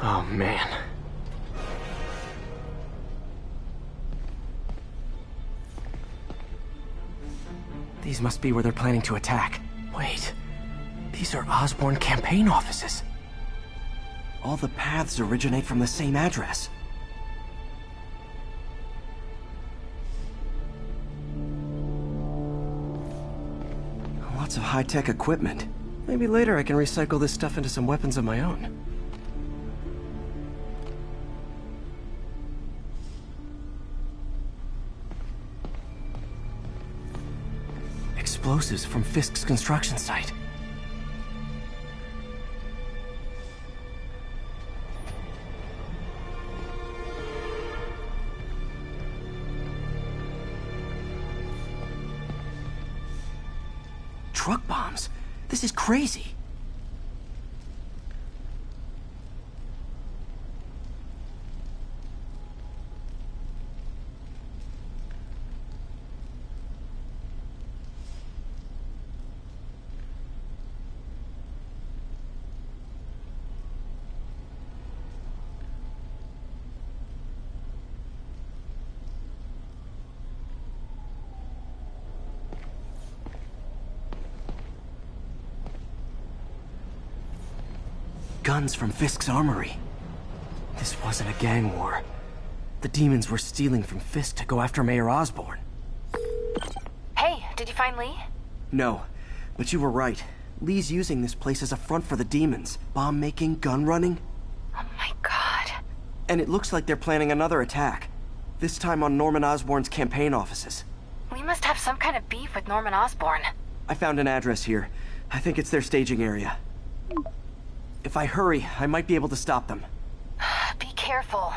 Oh, man. These must be where they're planning to attack. Wait, these are Osborn campaign offices. All the paths originate from the same address. Lots of high-tech equipment. Maybe later I can recycle this stuff into some weapons of my own. Explosives from Fisk's construction site. Truck bombs? This is crazy. Guns from Fisk's armory. This wasn't a gang war. The demons were stealing from Fisk to go after Mayor Osborn. Hey, did you find Lee? No, but you were right. Lee's using this place as a front for the demons. Bomb-making, gun-running. Oh my god. And it looks like they're planning another attack. This time on Norman Osborn's campaign offices. Lee must have some kind of beef with Norman Osborn. I found an address here. I think it's their staging area. If I hurry, I might be able to stop them. Be careful.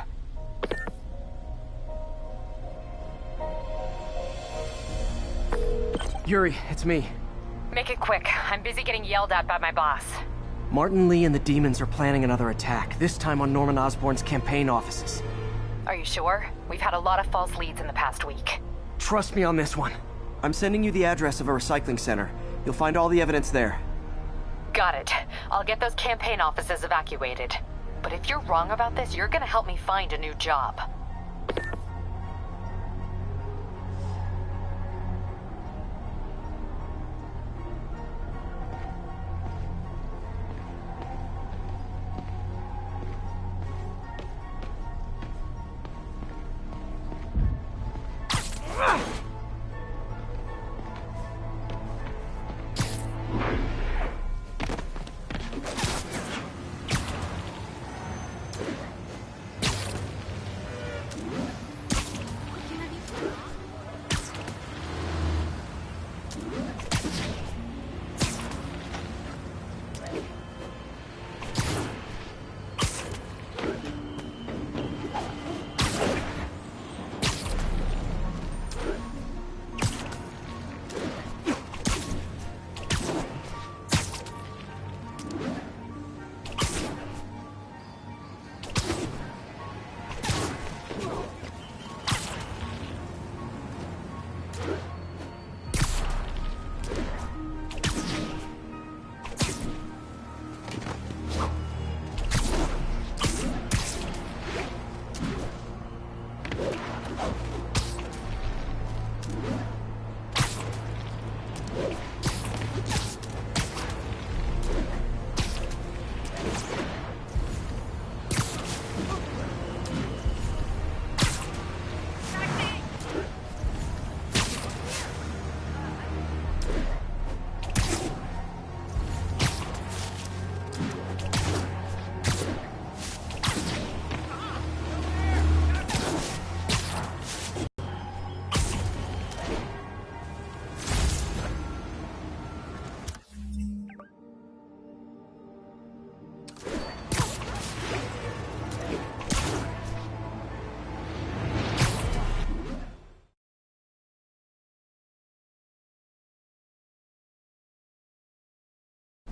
Yuri, it's me. Make it quick. I'm busy getting yelled at by my boss. Martin Lee and the demons are planning another attack, this time on Norman Osborn's campaign offices. Are you sure? We've had a lot of false leads in the past week. Trust me on this one. I'm sending you the address of a recycling center. You'll find all the evidence there. Got it. I'll get those campaign offices evacuated. But if you're wrong about this, you're gonna help me find a new job.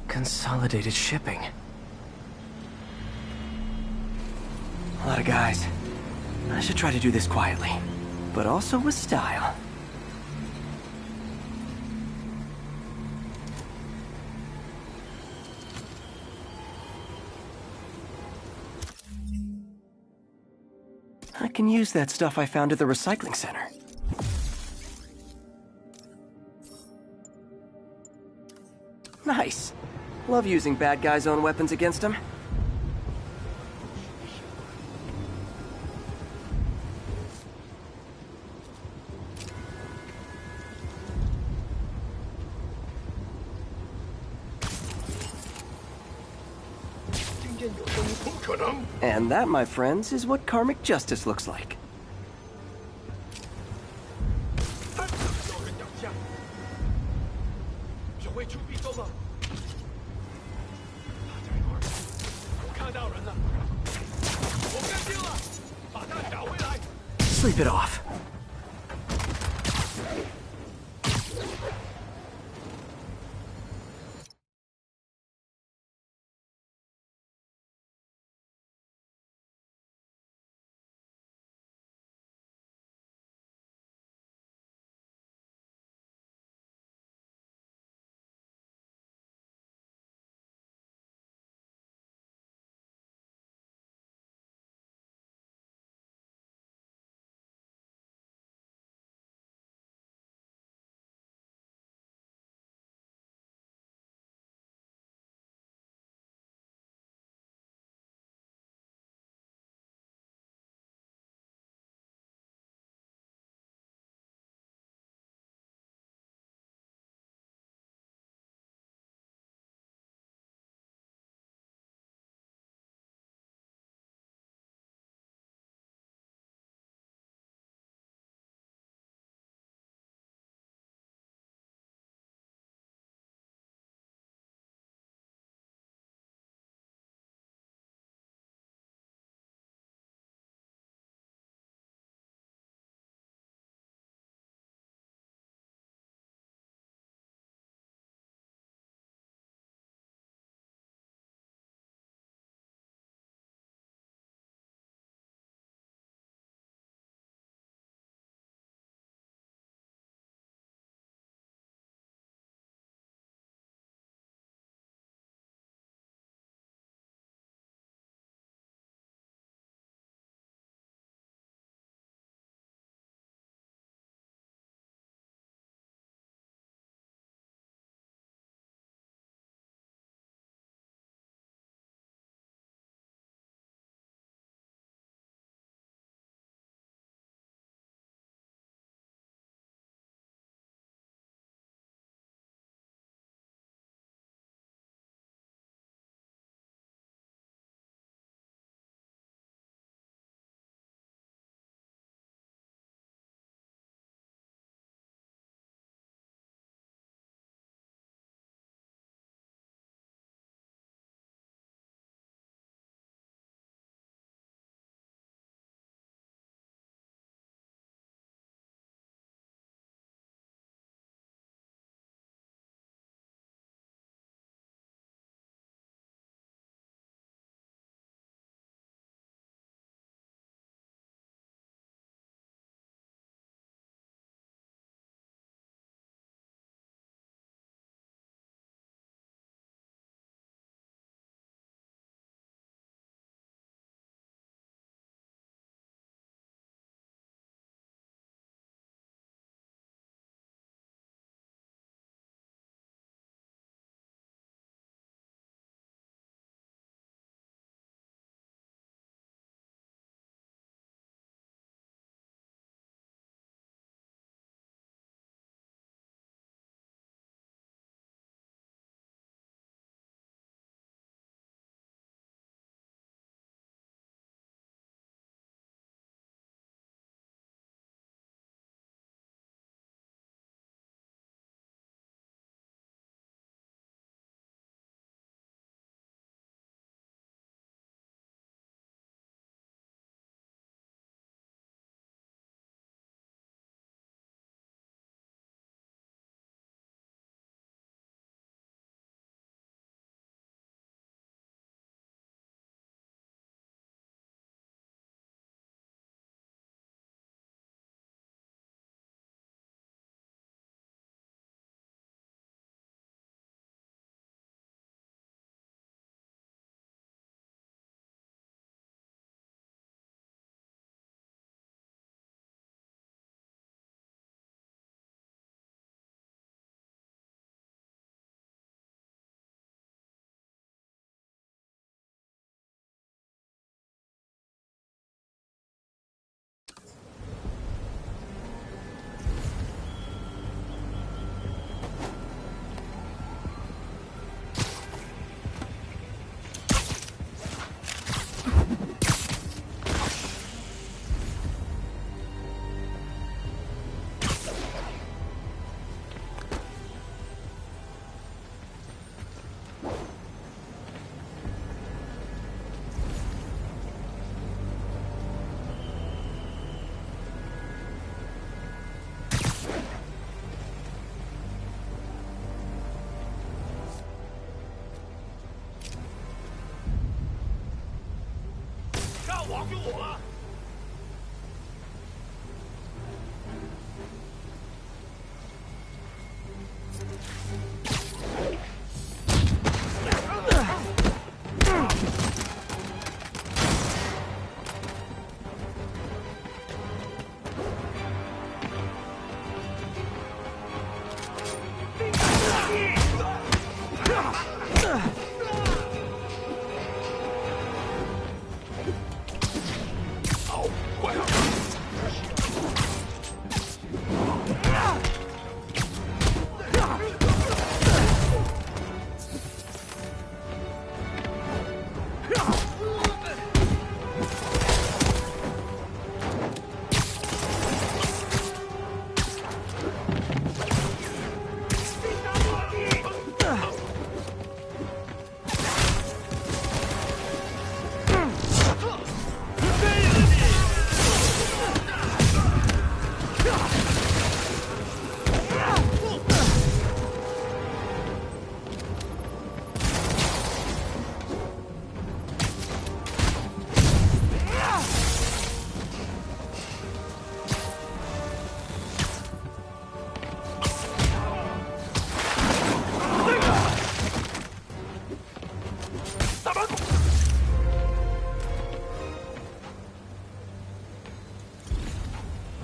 Consolidated shipping. A lot of guys. I should try to do this quietly, but also with style. I can use that stuff I found at the recycling center. Nice. Love using bad guys' own weapons against them. And that, my friends, is what karmic justice looks like. Sleep it off.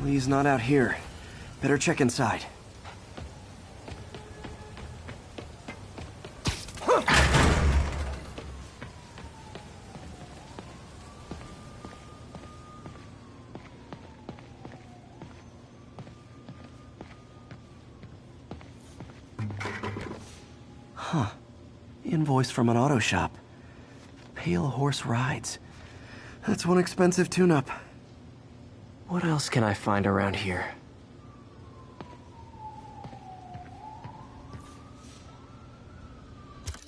He's not out here. Better check inside. Huh. Invoice from an auto shop. Pale Horse Rides. That's one expensive tune-up. What else can I find around here?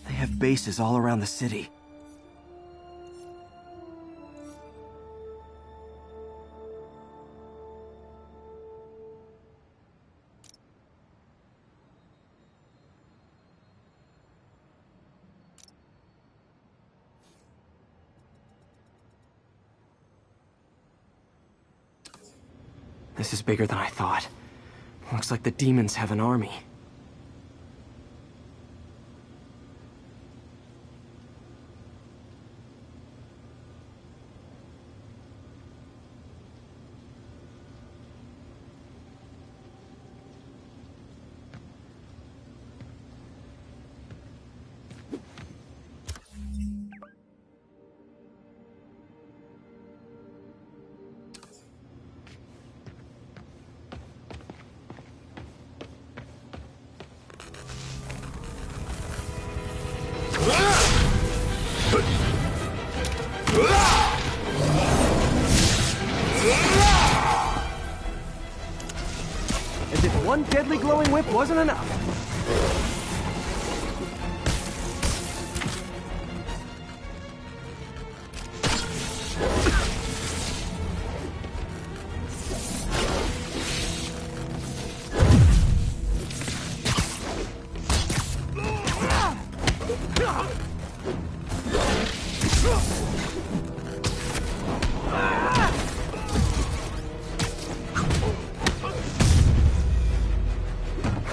They have bases all around the city. This is bigger than I thought. Looks like the demons have an army. As if one deadly glowing whip wasn't enough.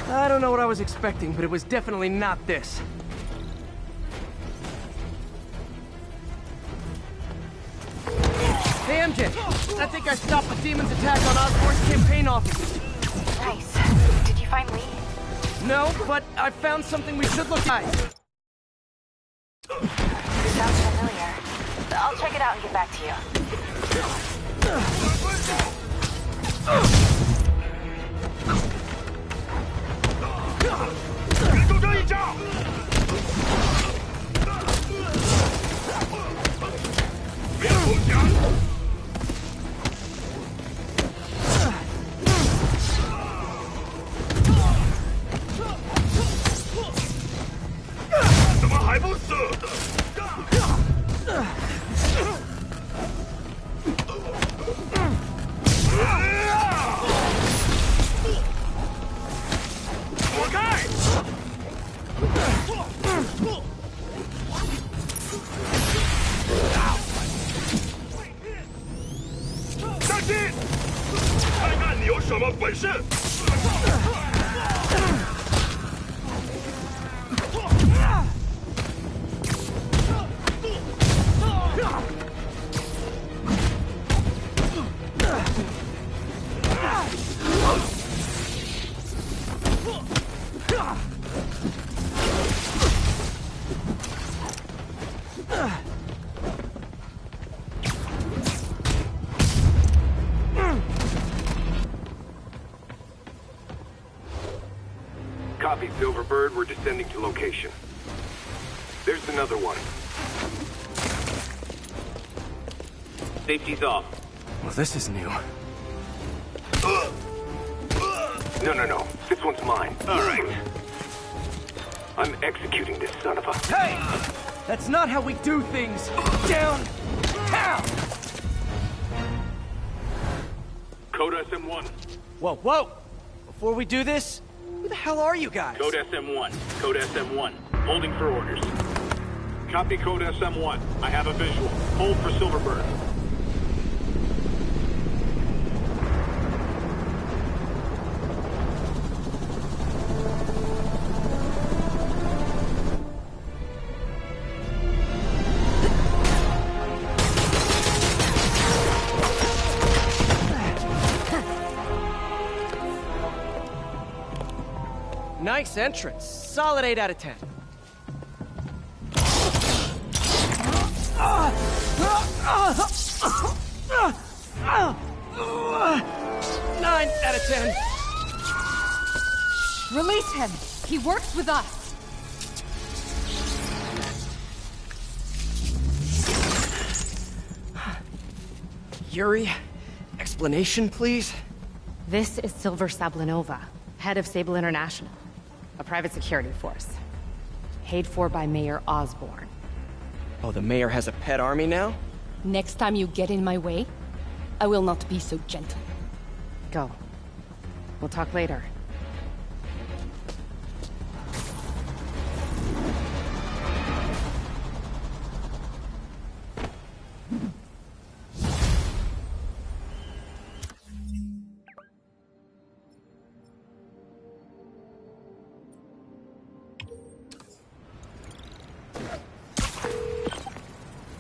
I don't know what I was expecting, but it was definitely not this. Hey, MJ! I think I stopped the demon's attack on Osborn's campaign offices. Nice. Did you find Lee? No, but I found something we should look at. Sounds familiar. I'll check it out and get back to you. 什么本事？ Copy, Silverbird. We're descending to location. There's another one. Safety's off. Well, this is new. No. This one's mine. All right. I'm executing this son of a... Hey! That's not how we do things! Down! Down! Code SM-1. Whoa! Before we do this, who the hell are you guys? Code SM-1. Code SM-1. Holding for orders. Copy Code SM-1. I have a visual. Hold for Silverbird. Nice entrance. Solid 8 out of 10. 9 out of 10. Release him! He works with us! Yuri, explanation, please? This is Silver Sablinova, head of Sable International, a private security force. Paid for by Mayor Osborn. Oh, the mayor has a pet army now? Next time you get in my way, I will not be so gentle. Go. We'll talk later.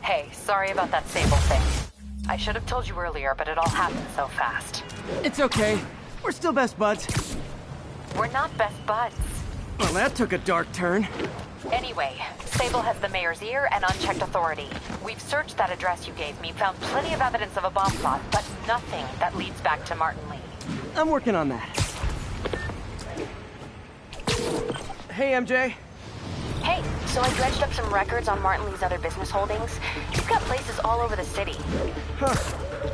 Hey, sorry about that Sable thing. I should have told you earlier, but it all happened so fast. It's okay. We're still best buds. We're not best buds. Well, that took a dark turn. Anyway, Sable has the mayor's ear and unchecked authority. We've searched that address you gave me, found plenty of evidence of a bomb plot, but nothing that leads back to Martin Lee. I'm working on that. Hey, MJ. Hey, so I dredged up some records on Martin Lee's other business holdings. He's got places all over the city. Huh.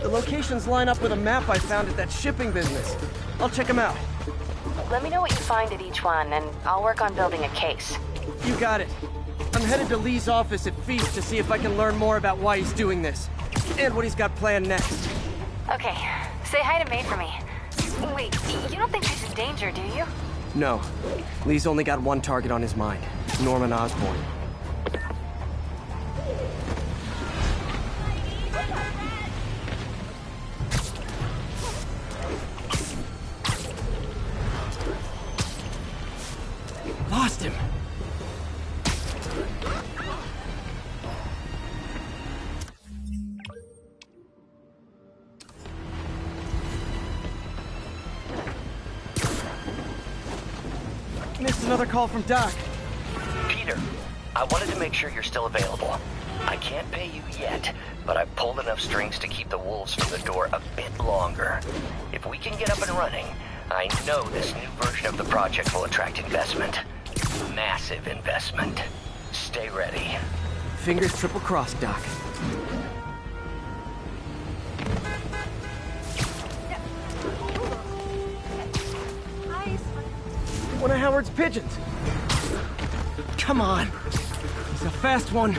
The locations line up with a map I found at that shipping business. I'll check them out. Let me know what you find at each one, and I'll work on building a case. You got it. I'm headed to Lee's office at Feast to see if I can learn more about why he's doing this. And what he's got planned next. Okay, say hi to Maid for me. Wait, you don't think she's in danger, do you? No. Lee's only got one target on his mind. Norman Osborn. Lost him. Missed another call from Doc. Peter, I wanted to make sure you're still available. I can't pay you yet, but I've pulled enough strings to keep the wolves from the door a bit longer. If we can get up and running, I know this new version of the project will attract investment. Massive investment. Stay ready. Fingers triple crossed, Doc. One of Howard's pigeons. Come on. He's a fast one.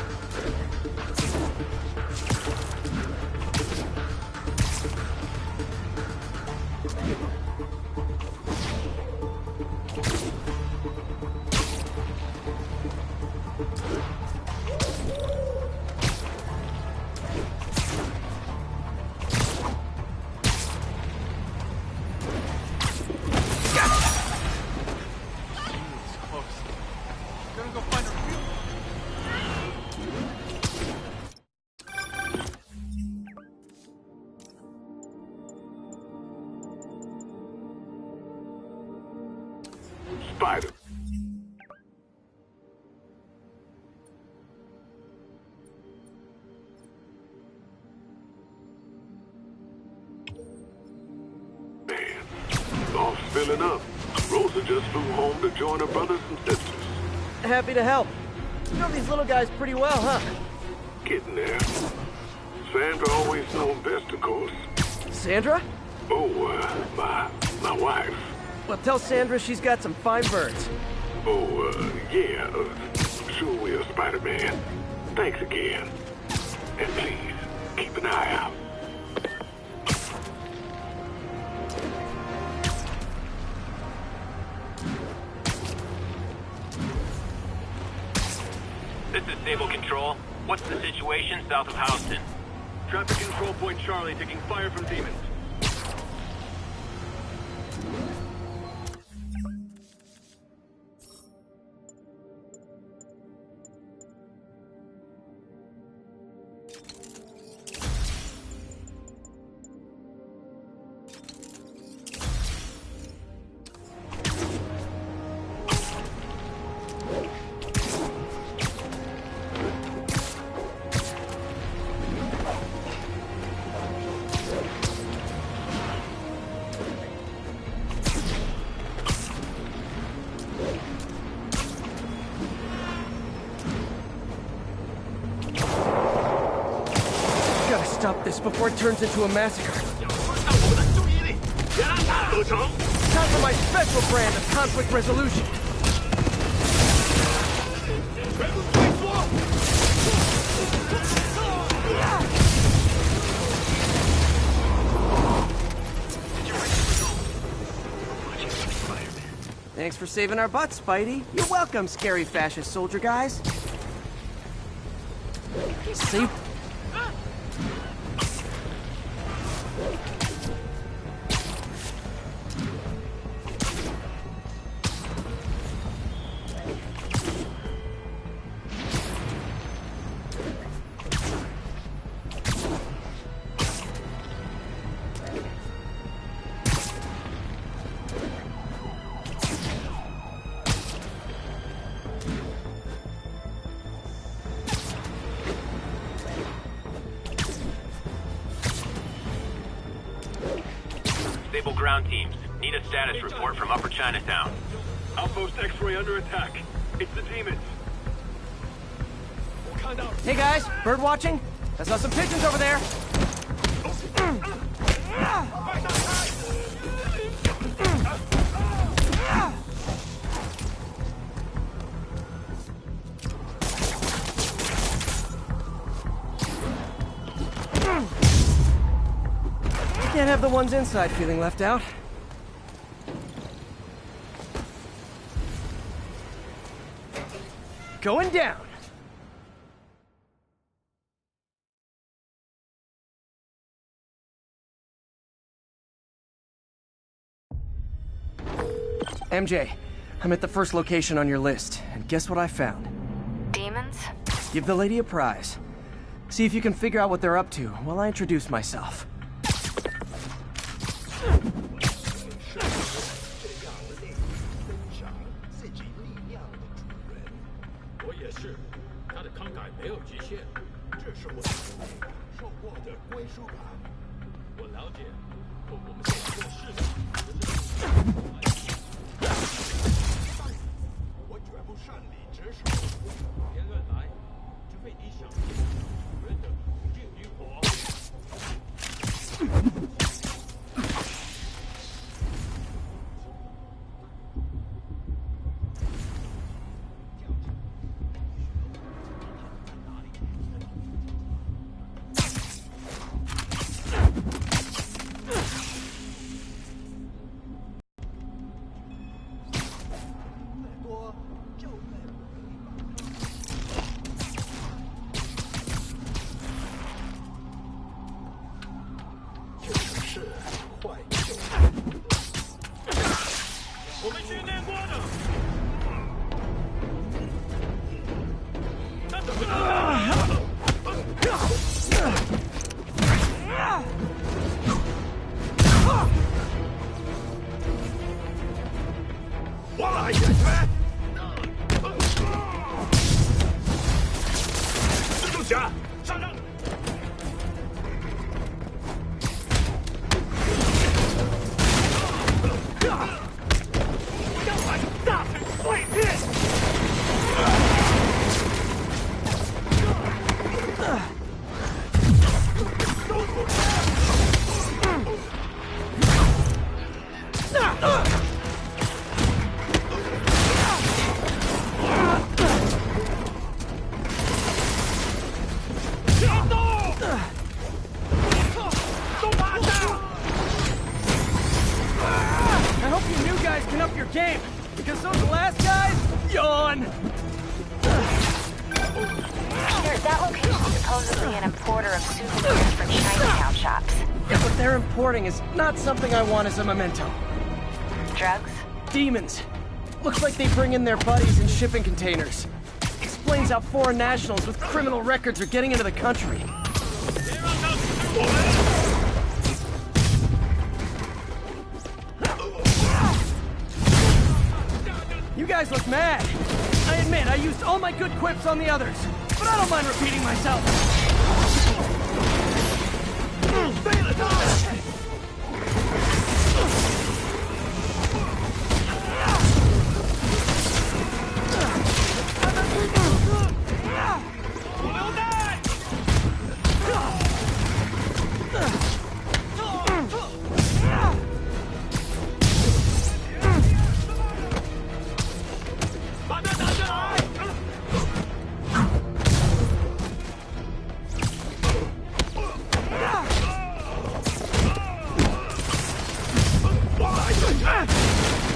Spider. Man, all's filling up. Rosa just flew home to join her brothers and sisters. Happy to help. You know these little guys pretty well, huh? Getting there. Sandra always known best, of course. Sandra? Oh, my wife. Well, tell Sandra she's got some fine birds. Oh, yeah. Sure will, Spider-Man. Thanks again. And please, keep an eye out. This is Stable Control. What's the situation south of Houston? Traffic control point Charlie taking fire from demons. Stop this before it turns into a massacre. Time for my special brand of conflict resolution. Thanks for saving our butts, Spidey. You're welcome, scary fascist soldier guys. See? Stable ground teams. Need a status report from Upper Chinatown. Outpost X-ray under attack. It's the demons. Hey guys, bird watching? I saw some pigeons over there. Can't have the ones inside feeling left out. Going down. MJ, I'm at the first location on your list, and guess what I found? Demons? Give the lady a prize. See if you can figure out what they're up to while I introduce myself. one! Peter, that location is supposedly an importer of souvenirs for Chinatown shops. Yeah, what they're importing is not something I want as a memento. Drugs? Demons. Looks like they bring in their buddies in shipping containers. Explains how foreign nationals with criminal records are getting into the country. You guys look mad. I admit, I used all my good quips on the others, but I don't mind repeating myself.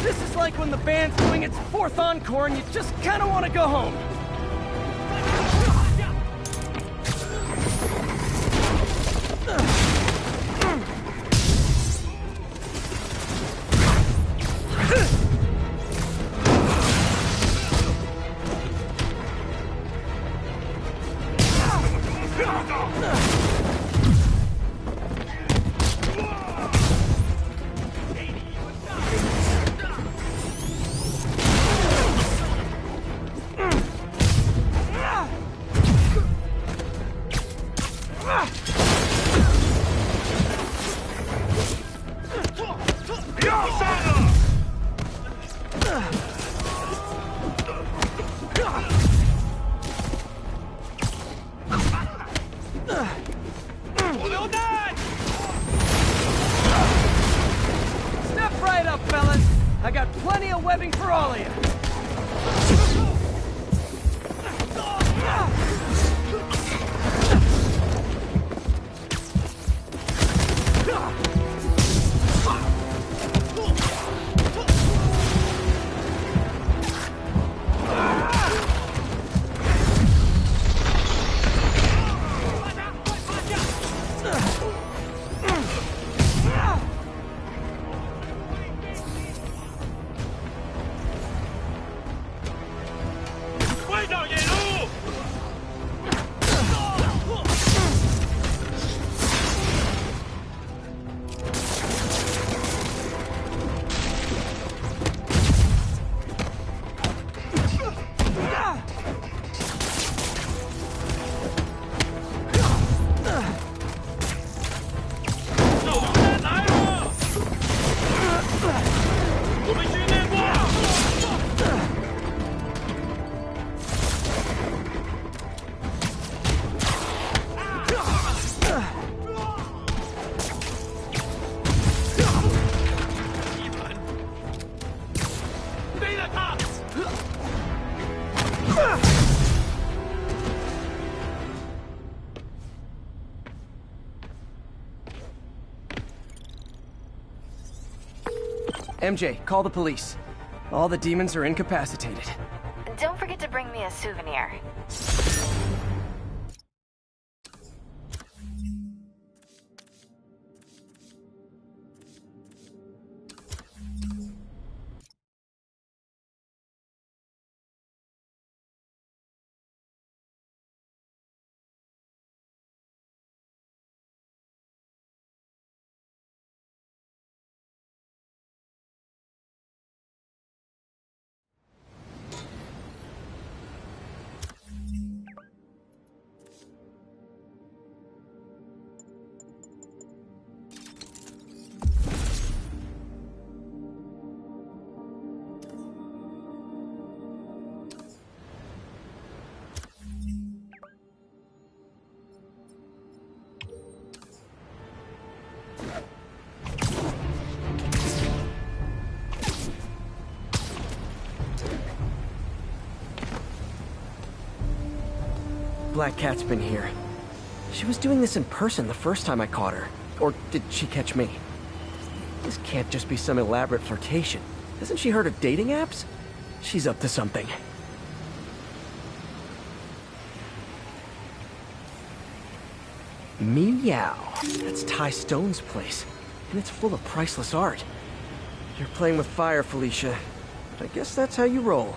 This is like when the band's doing its fourth encore and you just kind of want to go home. Step right up, fellas. I got plenty of webbing for all of you. MJ, call the police. All the demons are incapacitated. Don't forget to bring me a souvenir. Black Cat's been here. She was doing this in person the first time I caught her. Or did she catch me? This can't just be some elaborate flirtation. Hasn't she heard of dating apps? She's up to something. Meow. That's Ty Stone's place, and it's full of priceless art. You're playing with fire, Felicia. I guess that's how you roll.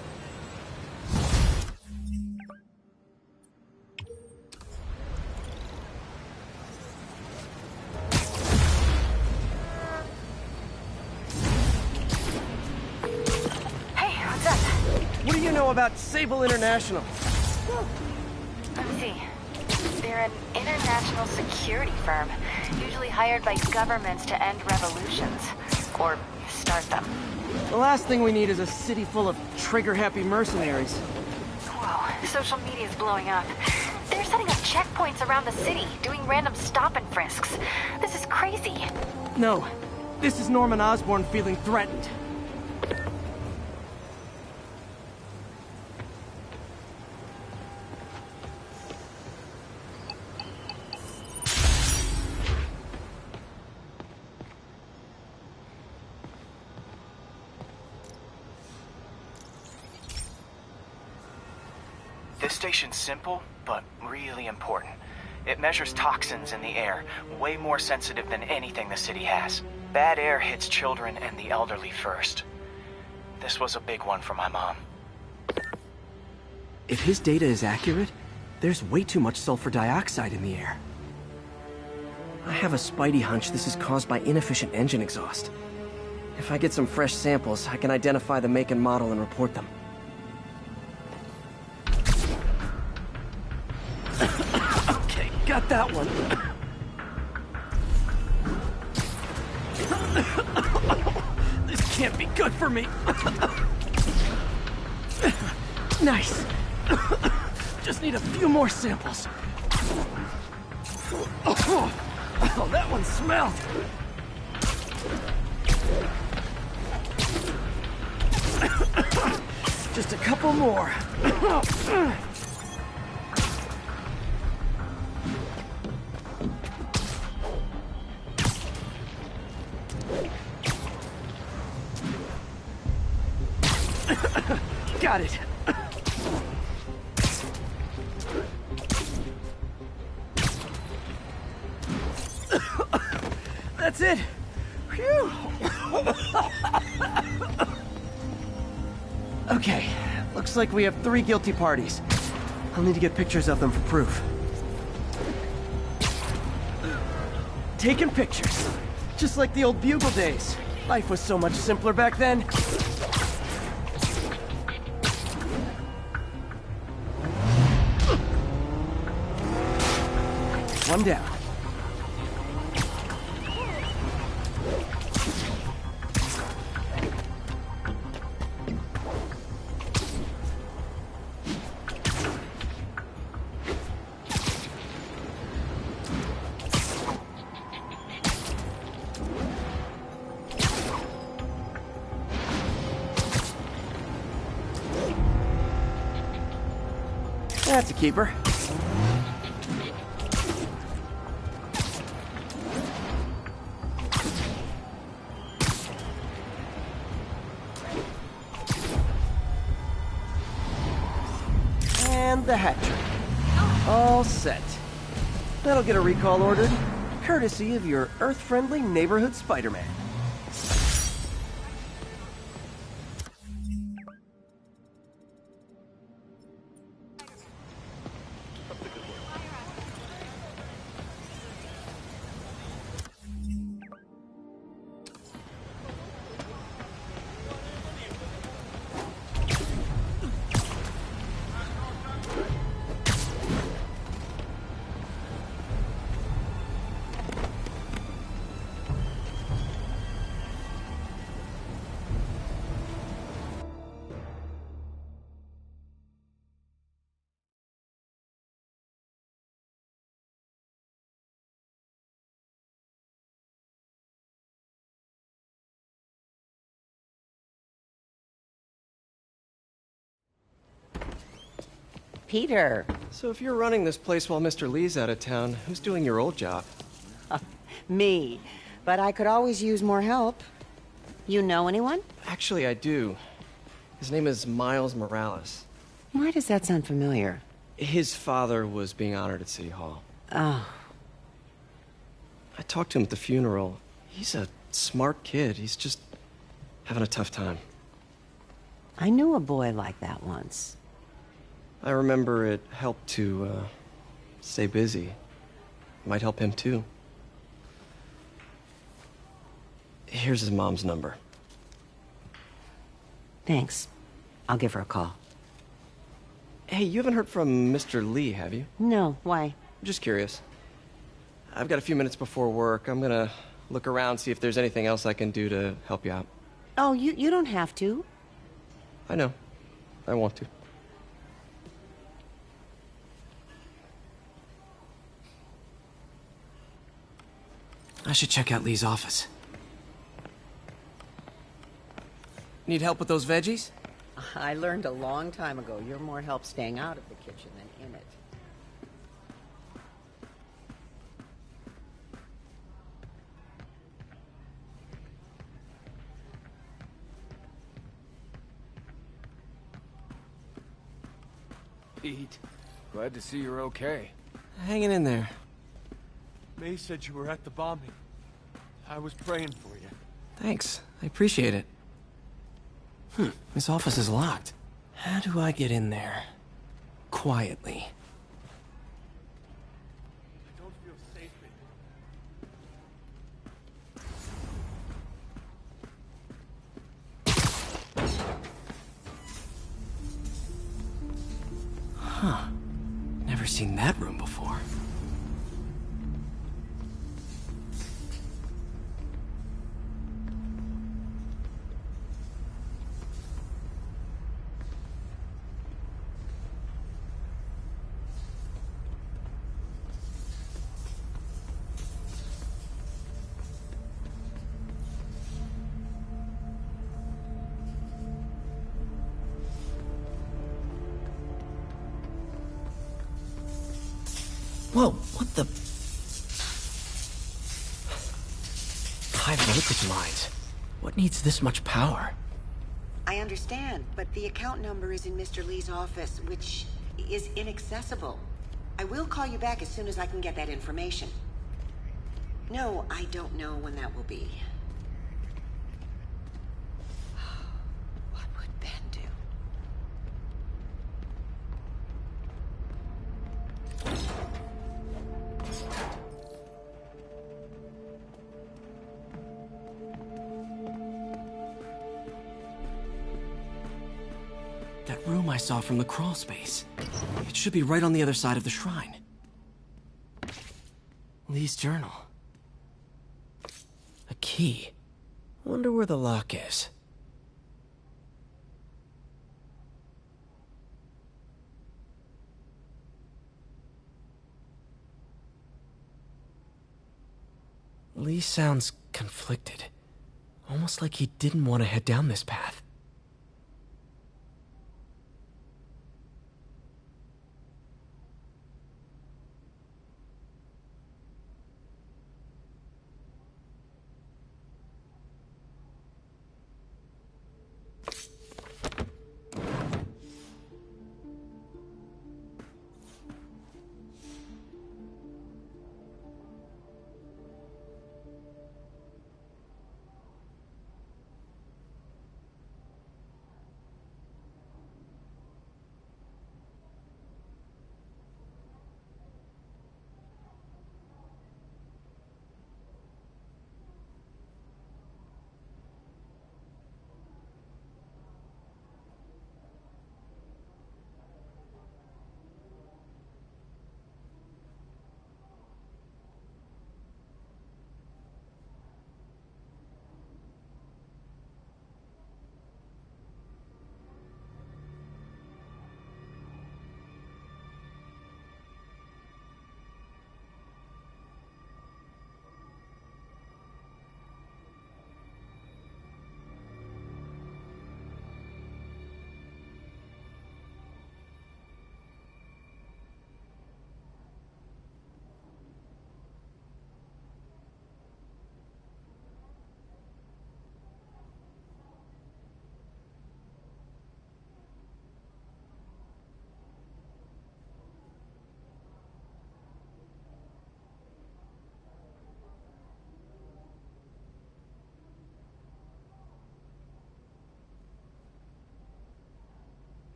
Hey, what's up? What do you know about Sable International? Let me see. They're an international security firm, usually hired by governments to end revolutions. Or start them. The last thing we need is a city full of trigger-happy mercenaries. Whoa, social media's blowing up. They're setting up checkpoints around the city, doing random stop and frisks. This is crazy. No, this is Norman Osborn feeling threatened. This station's simple, but really important. It measures toxins in the air, way more sensitive than anything the city has. Bad air hits children and the elderly first. This was a big one for my mom. If his data is accurate, there's way too much sulfur dioxide in the air. I have a spidey hunch this is caused by inefficient engine exhaust. If I get some fresh samples, I can identify the make and model and report them. Okay, got that one. This can't be good for me. Nice. Just need a few more samples. Oh, that one smelled. Just a couple more. Got it. That's it. Phew. Okay, looks like we have 3 guilty parties. I'll need to get pictures of them for proof. Taking pictures. Just like the old Bugle days. Life was so much simpler back then. One down. That's a keeper. And the hatchery. All set. That'll get a recall ordered, courtesy of your Earth-friendly neighborhood Spiderman. Peter. So if you're running this place while Mr. Lee's out of town, who's doing your old job? Me. But I could always use more help. You know anyone? Actually, I do. His name is Miles Morales. Why does that sound familiar? His father was being honored at City Hall. Oh. I talked to him at the funeral. He's a smart kid. He's just having a tough time. I knew a boy like that once. I remember it helped to, stay busy. Might help him, too. Here's his mom's number. Thanks. I'll give her a call. Hey, you haven't heard from Mr. Lee, have you? No, why? Just curious. I've got a few minutes before work. I'm gonna look around, see if there's anything else I can do to help you out. Oh, you don't have to. I know. I want to. I should check out Lee's office. Need help with those veggies? I learned a long time ago you're more help staying out of the kitchen than in it. Pete, glad to see you're okay. Hanging in there. May said you were at the bombing. I was praying for you. Thanks. I appreciate it. This office is locked. How do I get in there? Quietly. I don't feel safe in Huh. Never seen that room before. Whoa, what the? High voltage lines. What needs this much power? I understand, but the account number is in Mr. Lee's office, which is inaccessible. I will call you back as soon as I can get that information. No, I don't know when that will be. What would Ben do? That room I saw from the crawl space. It should be right on the other side of the shrine. Lee's journal. A key. Wonder where the lock is. Lee sounds conflicted. Almost like he didn't want to head down this path.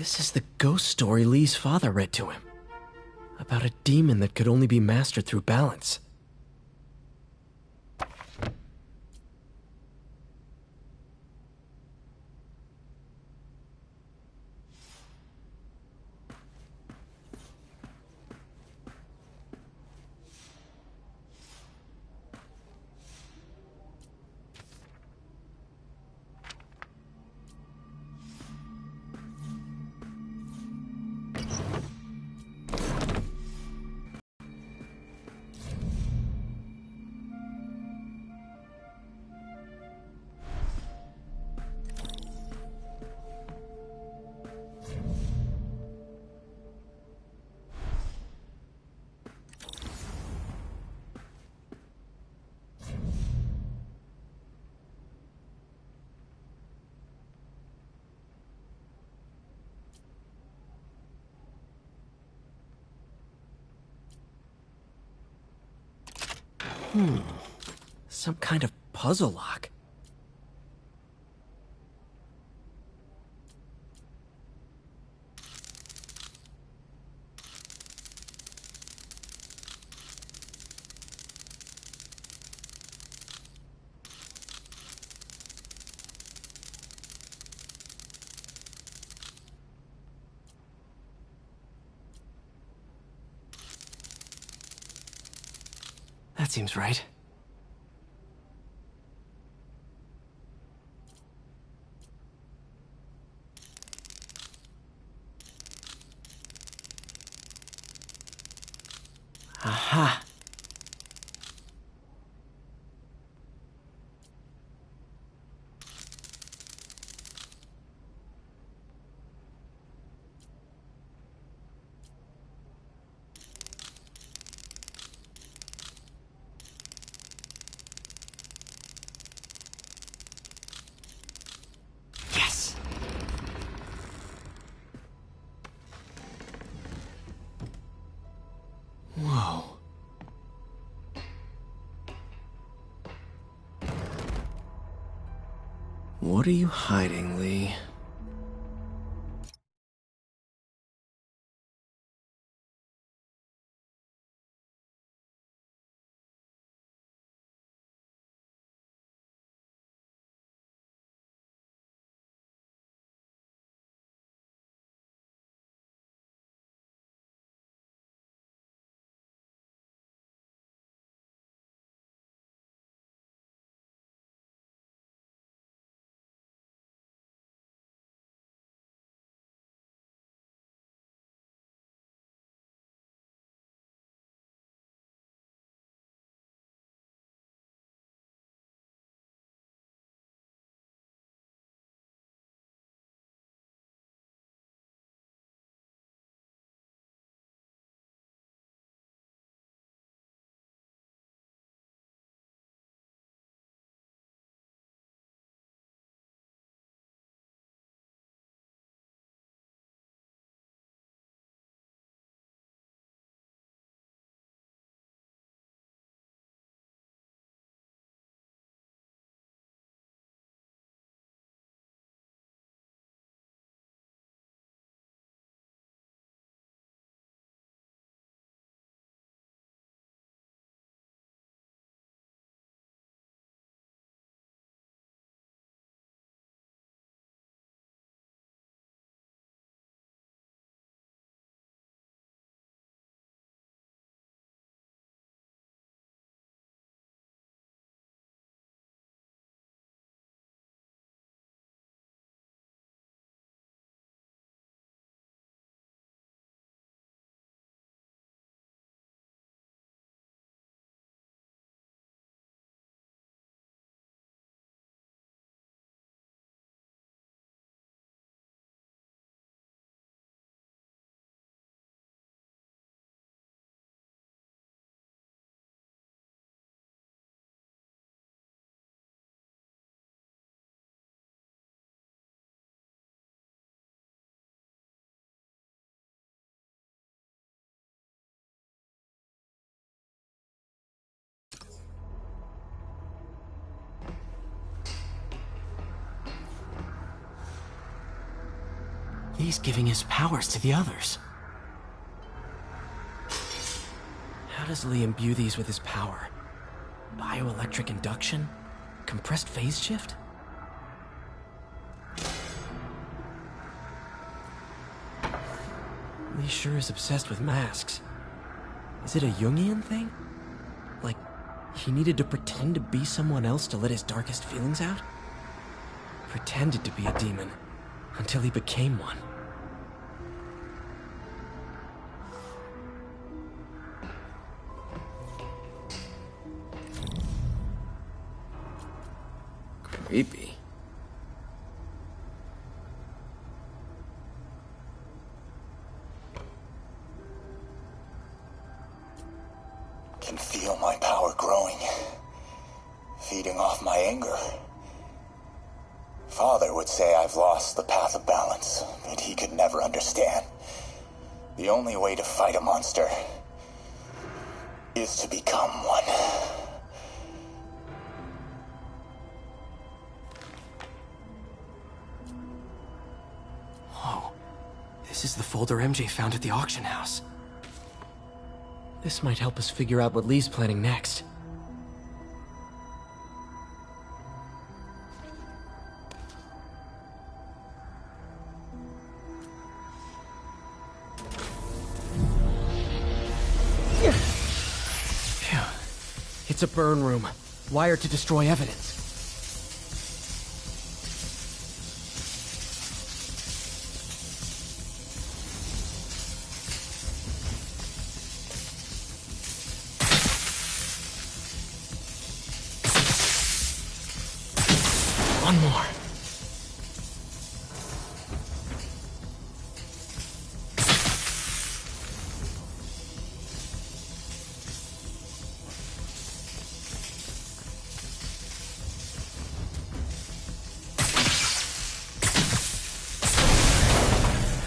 This is the ghost story Lee's father read to him. About a demon that could only be mastered through balance. Some kind of puzzle lock. That seems right. Aha! Yes! Whoa. What are you hiding, Lee? He's giving his powers to the others. How does Lee imbue these with his power? Bioelectric induction? Compressed phase shift? Lee sure is obsessed with masks. Is it a Jungian thing? Like, he needed to pretend to be someone else to let his darkest feelings out? Pretended to be a demon, until he became one. Creepy. Can feel my power growing, feeding off my anger. Father would say I've lost the path of balance, but he could never understand. The only way to fight a monster is to become one. Whoa. This is the folder MJ found at the auction house. This might help us figure out what Lee's planning next. Phew. It's a burn room, wired to destroy evidence. One more.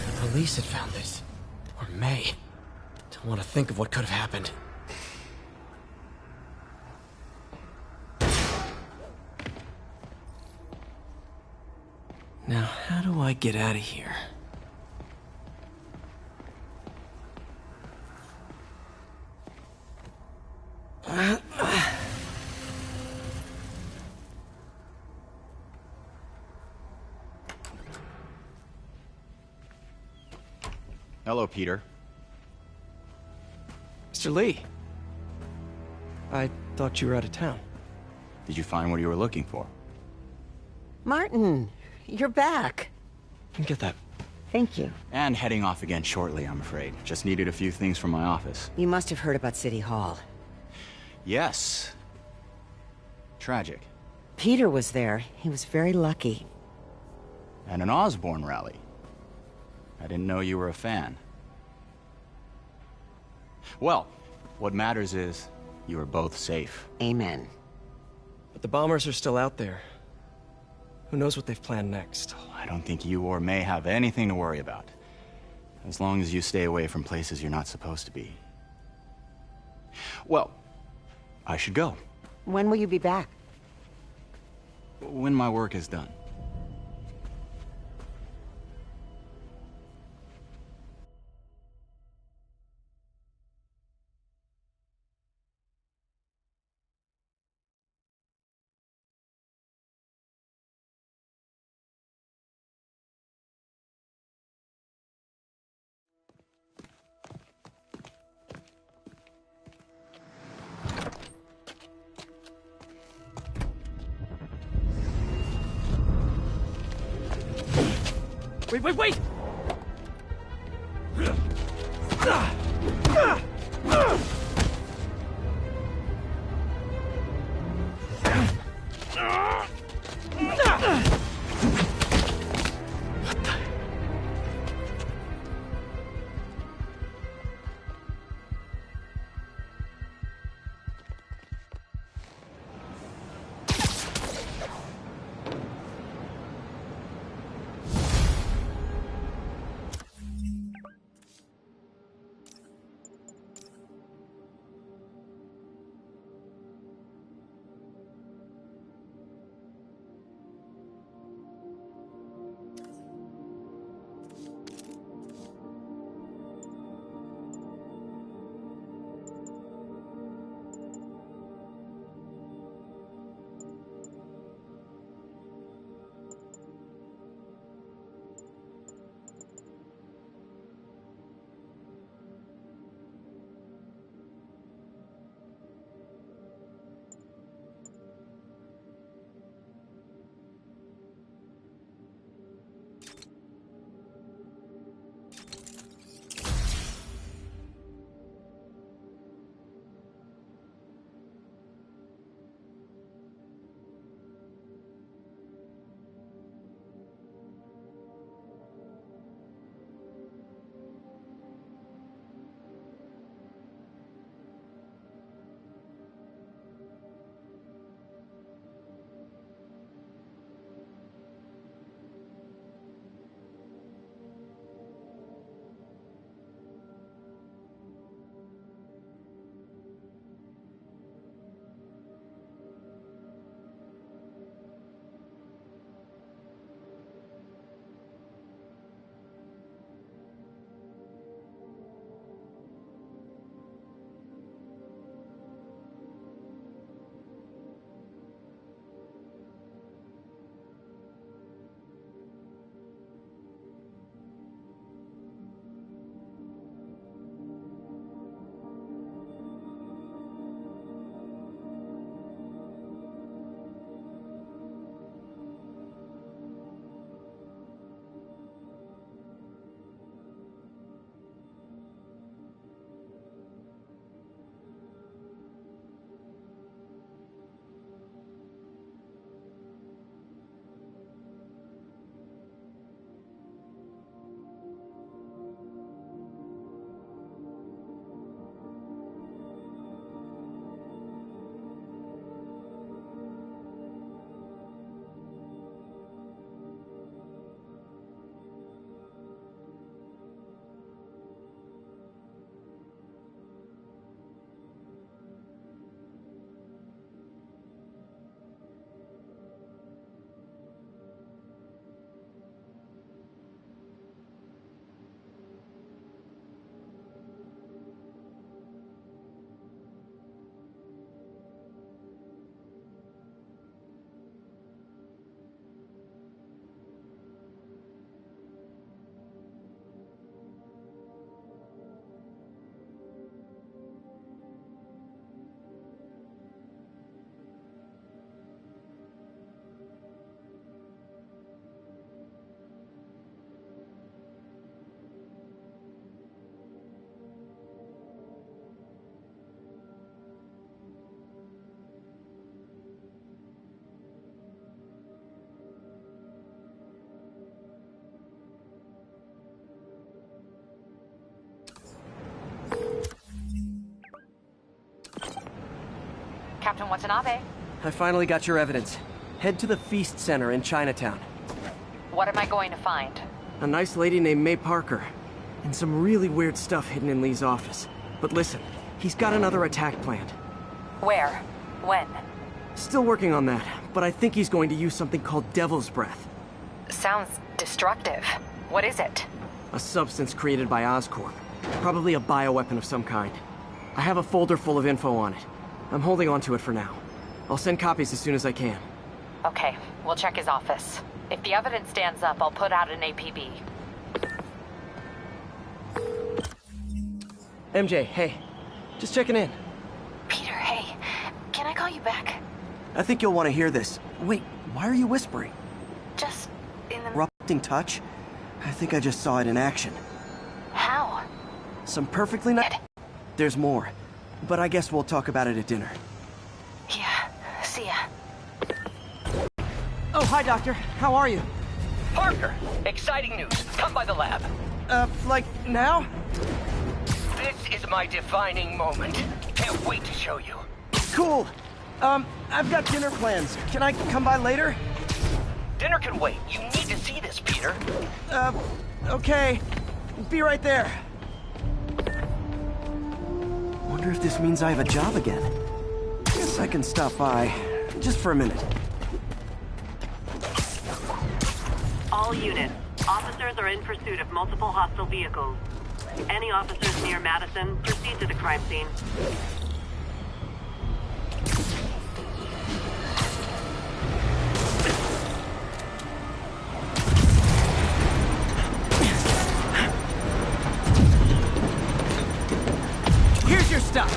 The police had found this. Or may. Don't want to think of what could have happened. Now, how do I get out of here? Hello, Peter. Mr. Lee. I thought you were out of town. Did you find what you were looking for? Martin, you're back. Get that. Thank you. And heading off again shortly, I'm afraid. Just needed a few things from my office. You must have heard about City Hall. Yes. Tragic. Peter was there. He was very lucky. And an Osborn rally. I didn't know you were a fan. Well, what matters is you are both safe. Amen. But the bombers are still out there. Who knows what they've planned next? I don't think you or May have anything to worry about. As long as you stay away from places you're not supposed to be. Well, I should go. When will you be back? When my work is done. Wait! Captain Watanabe. I finally got your evidence. Head to the Feast Center in Chinatown. What am I going to find? A nice lady named May Parker. And some really weird stuff hidden in Lee's office. But listen, he's got another attack planned. Where? When? Still working on that, but I think he's going to use something called Devil's Breath. Sounds destructive. What is it? A substance created by Oscorp. Probably a bioweapon of some kind. I have a folder full of info on it. I'm holding on to it for now. I'll send copies as soon as I can. Okay, we'll check his office. If the evidence stands up, I'll put out an APB. MJ, hey. Just checking in. Peter, hey. Can I call you back? I think you'll want to hear this. Wait, why are you whispering? Just in the... Erupting touch? I think I just saw it in action. How? Some perfectly nice... There's more. But I guess we'll talk about it at dinner. Yeah, see ya. Oh, hi, Doctor. How are you? Parker, exciting news. Come by the lab. Like, now? This is my defining moment. Can't wait to show you. Cool. I've got dinner plans. Can I come by later? Dinner can wait. You need to see this, Peter. Okay. Be right there. Wonder if this means I have a job again. Guess I can stop by. Just for a minute. All units. Officers are in pursuit of multiple hostile vehicles. Any officers near Madison, proceed to the crime scene. Here's your stuff.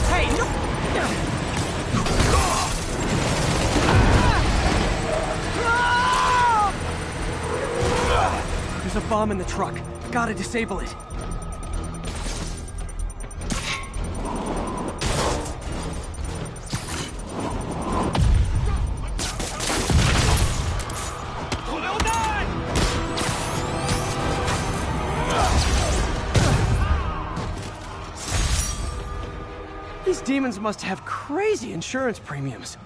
Hey, no! There's a bomb in the truck. Gotta disable it. These demons must have crazy insurance premiums.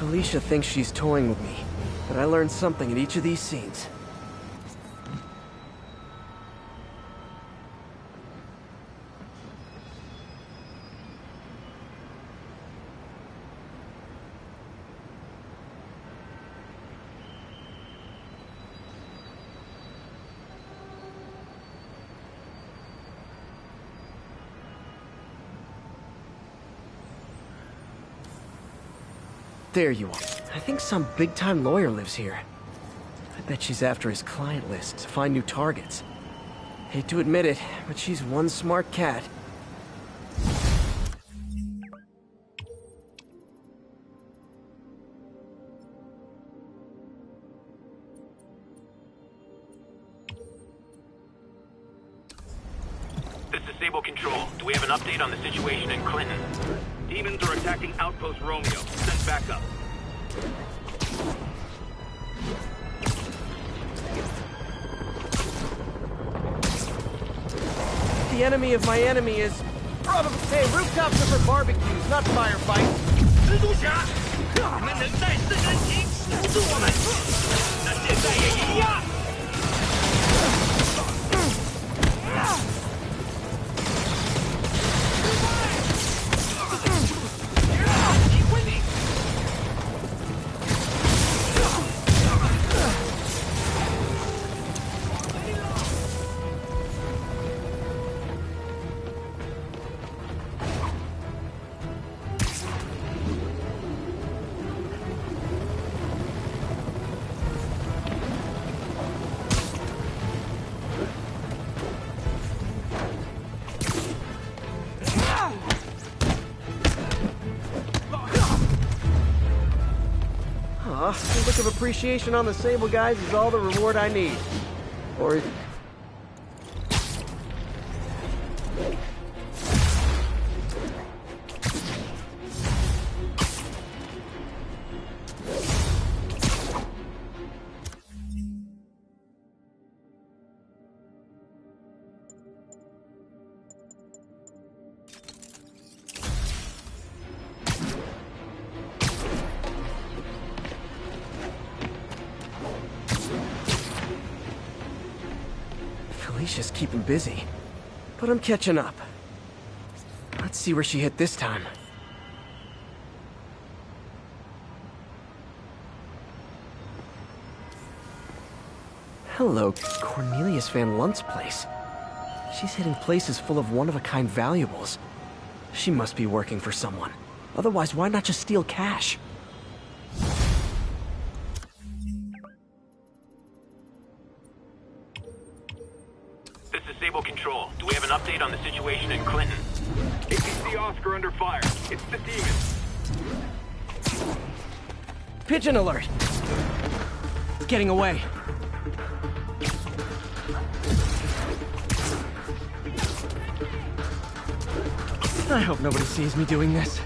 Alicia thinks she's toying with me, but I learned something in each of these scenes. There you are. I think some big-time lawyer lives here. I bet she's after his client list to find new targets. Hate to admit it, but she's one smart cat. This is Sable Control. Do we have an update on the situation in Clinton? Demons are attacking Outpost Romeo. Send backup. The enemy of my enemy is... probably... Hey, rooftops are for barbecues, not firefights. Aw, a look of appreciation on the Sable guys is all the reward I need. Or... Felicia's keeping busy, but I'm catching up. Let's see where she hit this time. Hello, Cornelius Van Lunt's place. She's hitting places full of one-of-a-kind valuables. She must be working for someone. Otherwise, why not just steal cash? This is Sable Control. Do we have an update on the situation in Clinton? APC Oscar under fire. It's the demon. Pigeon alert! It's getting away. I hope nobody sees me doing this.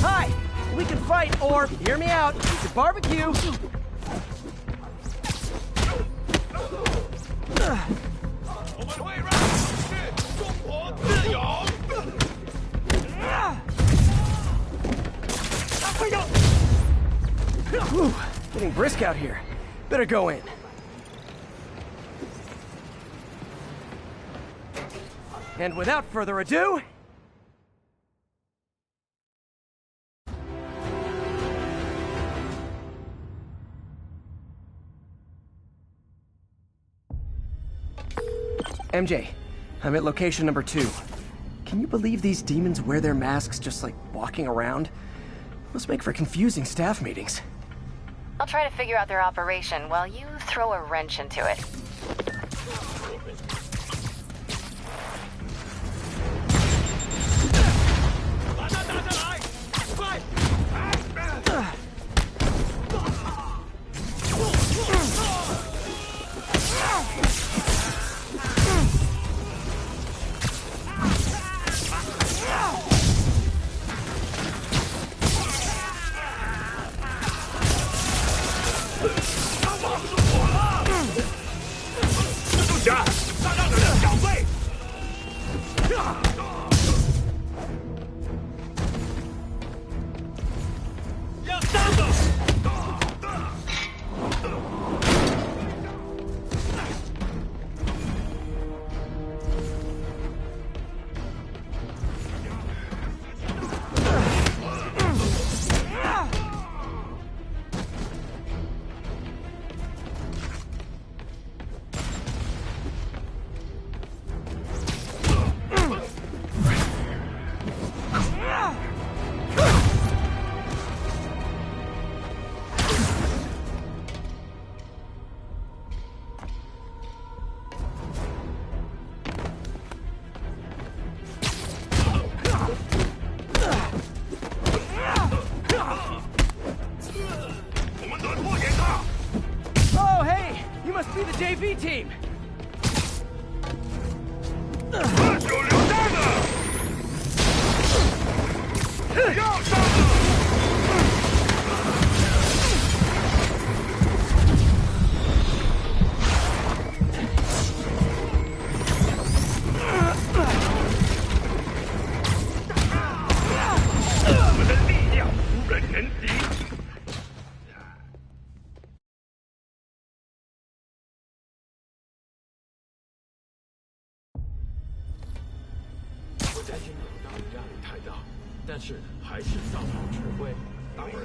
Hi! We can fight, or, hear me out, we can barbecue! Whew, getting brisk out here. Better go in. And without further ado... MJ, I'm at location number 2. Can you believe these demons wear their masks just like walking around? Must make for confusing staff meetings. I'll try to figure out their operation while you throw a wrench into it. You must be the JV team! 热手榴弹呢？要上了！ 但是还是照常指挥。当然，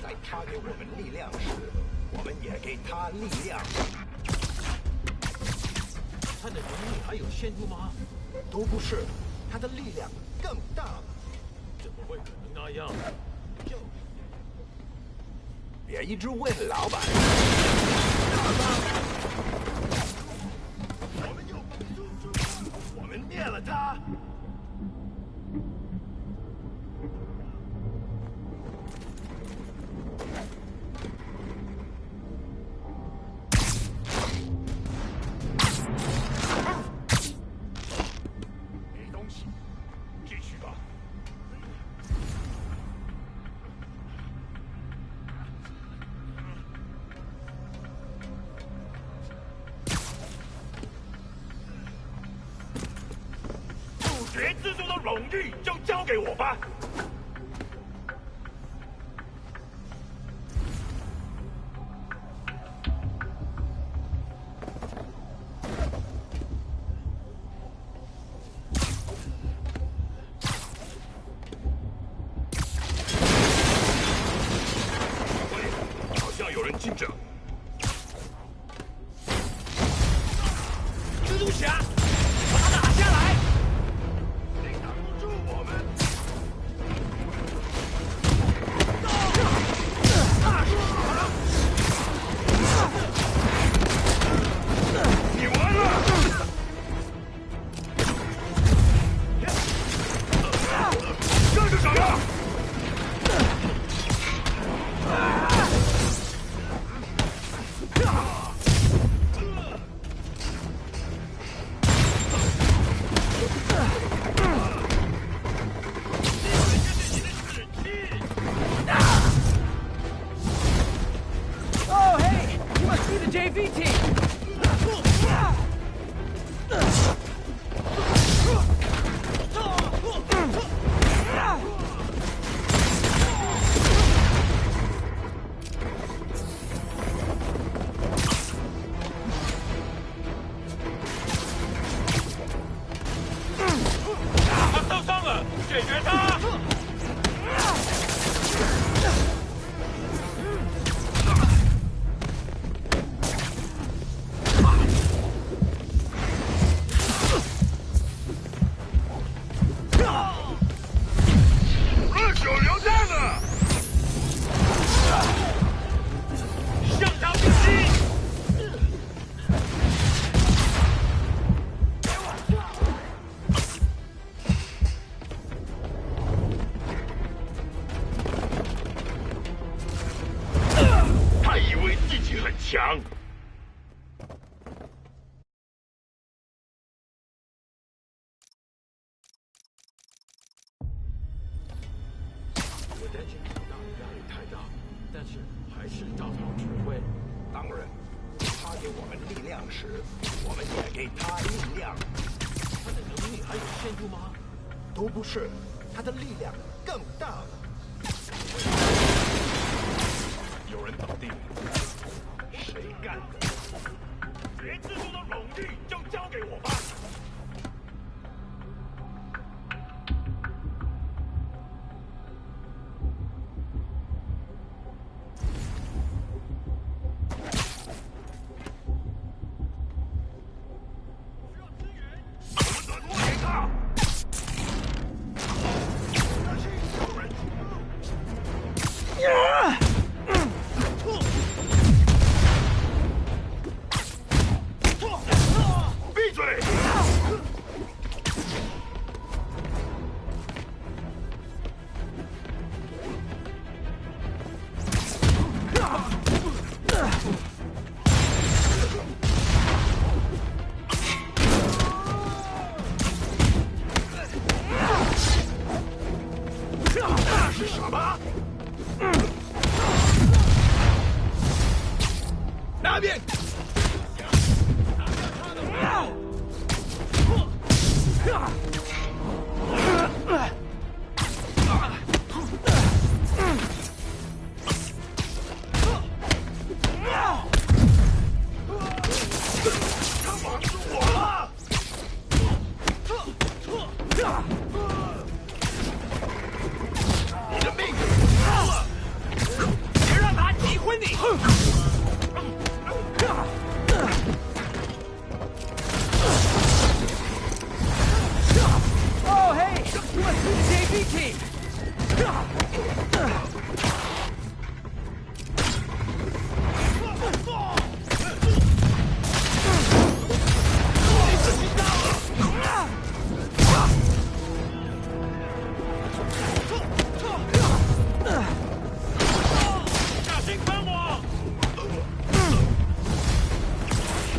在他给我们力量时，我们也给他力量。他的能力还有限度吗？都不是，他的力量更大了。怎么会可能那样？别一直问老板。我们灭了他。 主角之中的荣誉就交给我吧。好像有人近着。蜘蛛侠，把他打下来！ 你完了！这就什么？Oh, hey! You must be the JV team! 他受伤了，解决他！热手榴弹呢？向他逼击！ 他以为自己很强。我担心老大的压力太大，但是还是照常指挥。当然，他给我们力量时，我们也给他力量。他的能力还有限度吗？都不是，他的力量更大了。有人倒地，谁干的？别蜘蛛的荣誉就交给我吧。我们的诺给他。闭嘴！拿命！他绑住我了！你的命够了！别让他击昏你！ Oh, hey! You must be the JV team!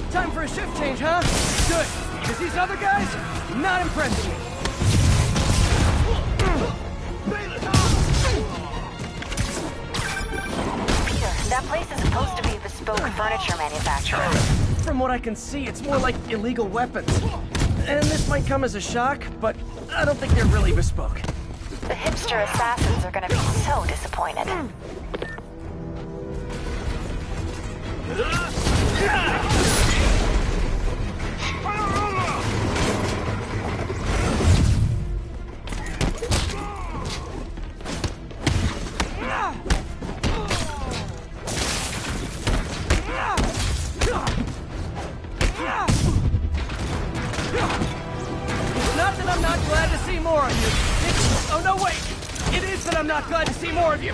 Time for a shift change, huh? Good, because these other guys, not impressing me. Peter, that place is supposed to be a bespoke furniture manufacturer. From what I can see, it's more like illegal weapons. And this might come as a shock, but I don't think they're really bespoke. The hipster assassins are gonna be so disappointed. Not that I'm not glad to see more of you. Oh, no, wait. It is that I'm not glad to see more of you.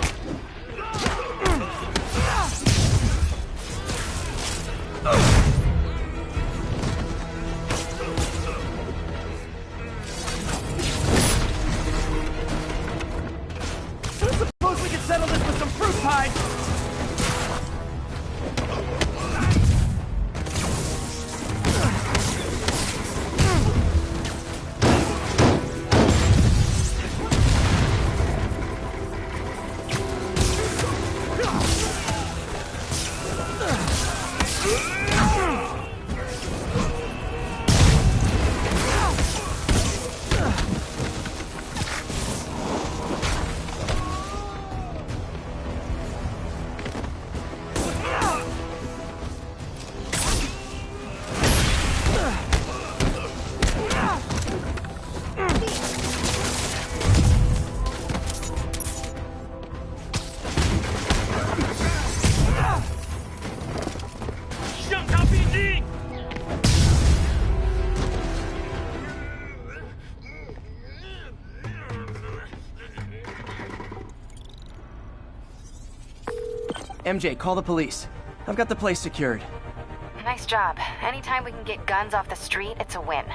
Suppose we could settle this with some fruit pie. MJ, call the police. I've got the place secured. Nice job. Anytime we can get guns off the street, it's a win.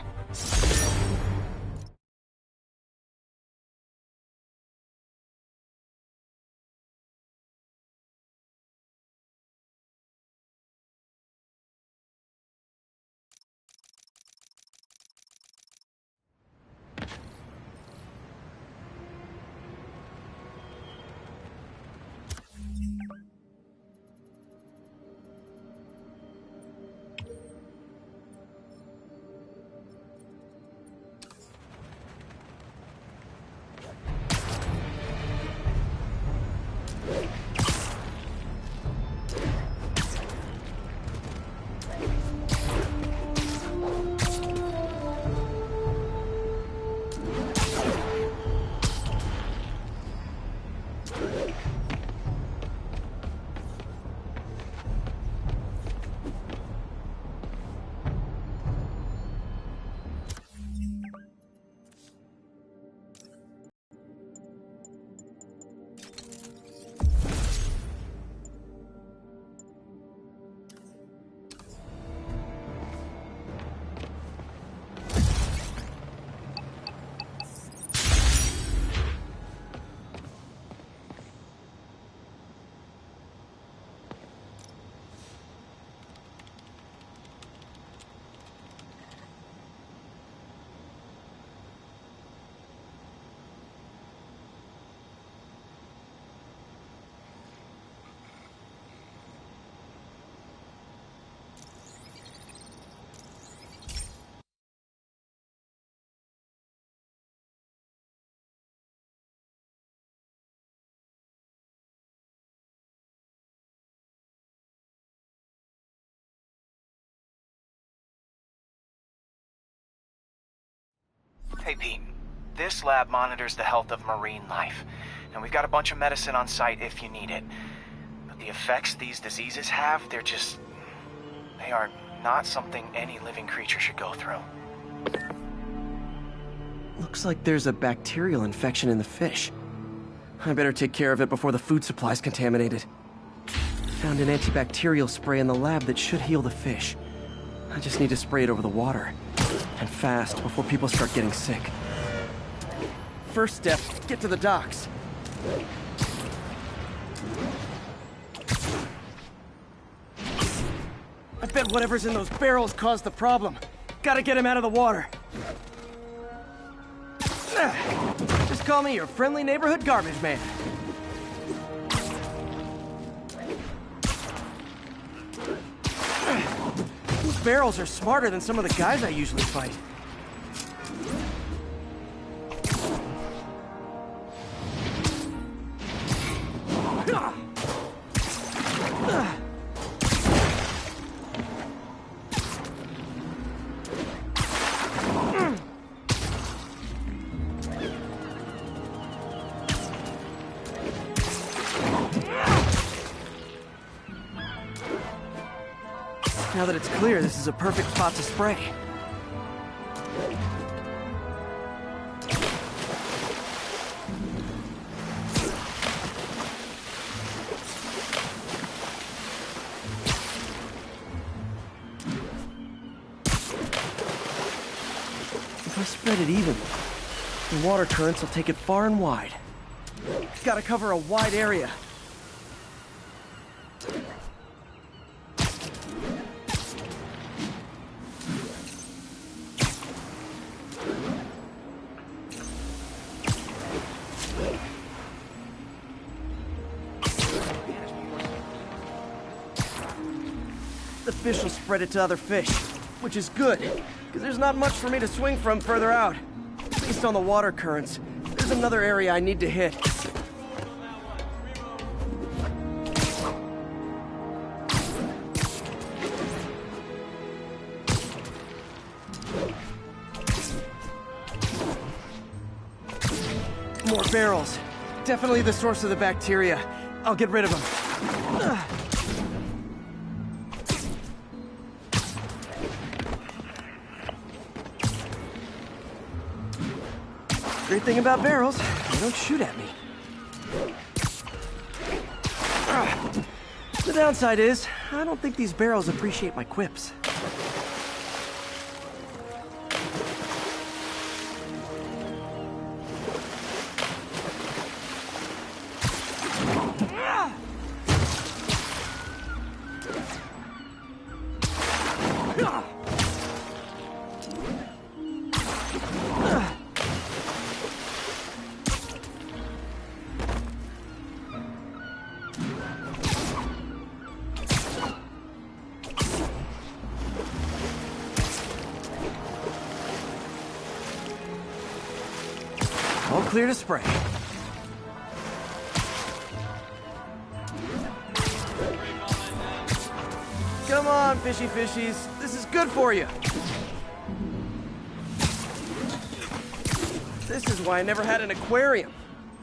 Hey, Pete. This lab monitors the health of marine life, and we've got a bunch of medicine on site if you need it. But the effects these diseases have, they are not something any living creature should go through. Looks like there's a bacterial infection in the fish. I better take care of it before the food supply's contaminated. Found an antibacterial spray in the lab that should heal the fish. I just need to spray it over the water. And fast, before people start getting sick. First step, get to the docks. I bet whatever's in those barrels caused the problem. Gotta get him out of the water. Just call me your friendly neighborhood garbage man. These barrels are smarter than some of the guys I usually fight. Now that it's clear, this is a perfect spot to spray. If I spread it evenly, the water currents will take it far and wide. Gotta cover a wide area. The fish will spread it to other fish, which is good, because there's not much for me to swing from further out. Based on the water currents, there's another area I need to hit. More barrels. Definitely the source of the bacteria. I'll get rid of them. Great thing about barrels, they don't shoot at me. The downside is, I don't think these barrels appreciate my quips. All clear to spray. Come on, fishy fishies. This is good for you. This is why I never had an aquarium.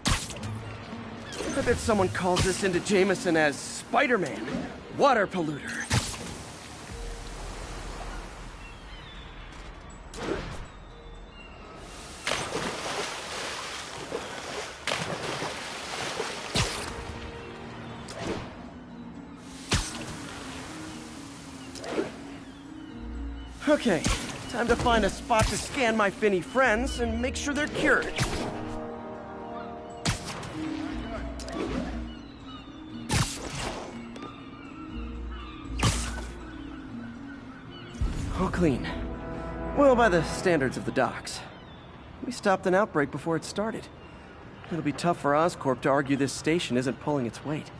I bet someone calls this into Jameson as Spiderman, water polluter. Okay, time to find a spot to scan my finny friends and make sure they're cured. All clean. Well, by the standards of the docks. We stopped an outbreak before it started. It'll be tough for Oscorp to argue this station isn't pulling its weight.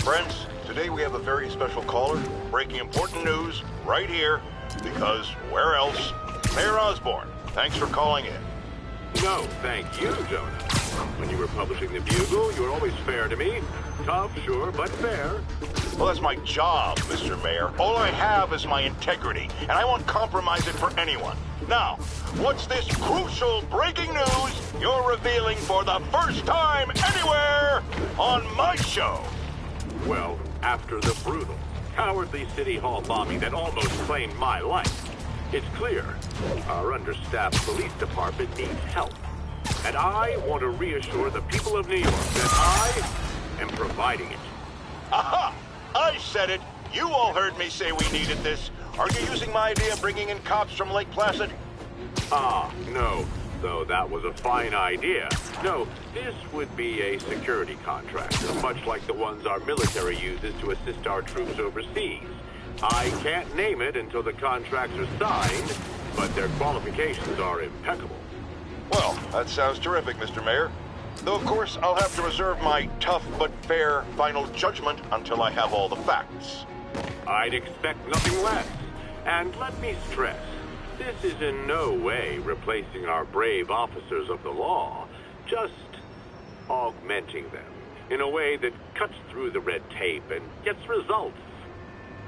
Friends, today we have a very special caller, breaking important news right here, because where else? Mayor Osborn, thanks for calling in. No, thank you, Jonah. When you were publishing the Bugle, you were always fair to me. Tough, sure, but fair. Well, that's my job, Mr. Mayor. All I have is my integrity, and I won't compromise it for anyone. Now, what's this crucial breaking news you're revealing for the first time anywhere on my show? Well, after the brutal, cowardly City Hall bombing that almost claimed my life, it's clear our understaffed police department needs help. And I want to reassure the people of New York that I am providing it. Aha! I said it! You all heard me say we needed this. Are you using my idea of bringing in cops from Lake Placid? No. Though that was a fine idea. No, this would be a security contract, much like the ones our military uses to assist our troops overseas. I can't name it until the contracts are signed, but their qualifications are impeccable. Well, that sounds terrific, Mr. Mayor. Though, of course, I'll have to reserve my tough but fair final judgment until I have all the facts. I'd expect nothing less. And let me stress, this is in no way replacing our brave officers of the law, just augmenting them in a way that cuts through the red tape and gets results.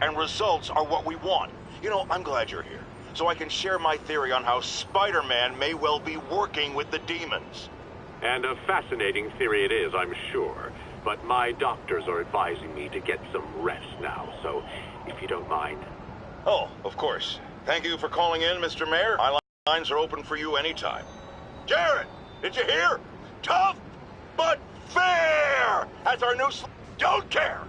And results are what we want. You know, I'm glad you're here, so I can share my theory on how Spider-Man may well be working with the demons. And a fascinating theory it is, I'm sure. But my doctors are advising me to get some rest now, so if you don't mind. Oh, of course. Thank you for calling in, Mr. Mayor. My lines are open for you anytime. Jared, did you hear? Tough but fair! That's our new Don't care!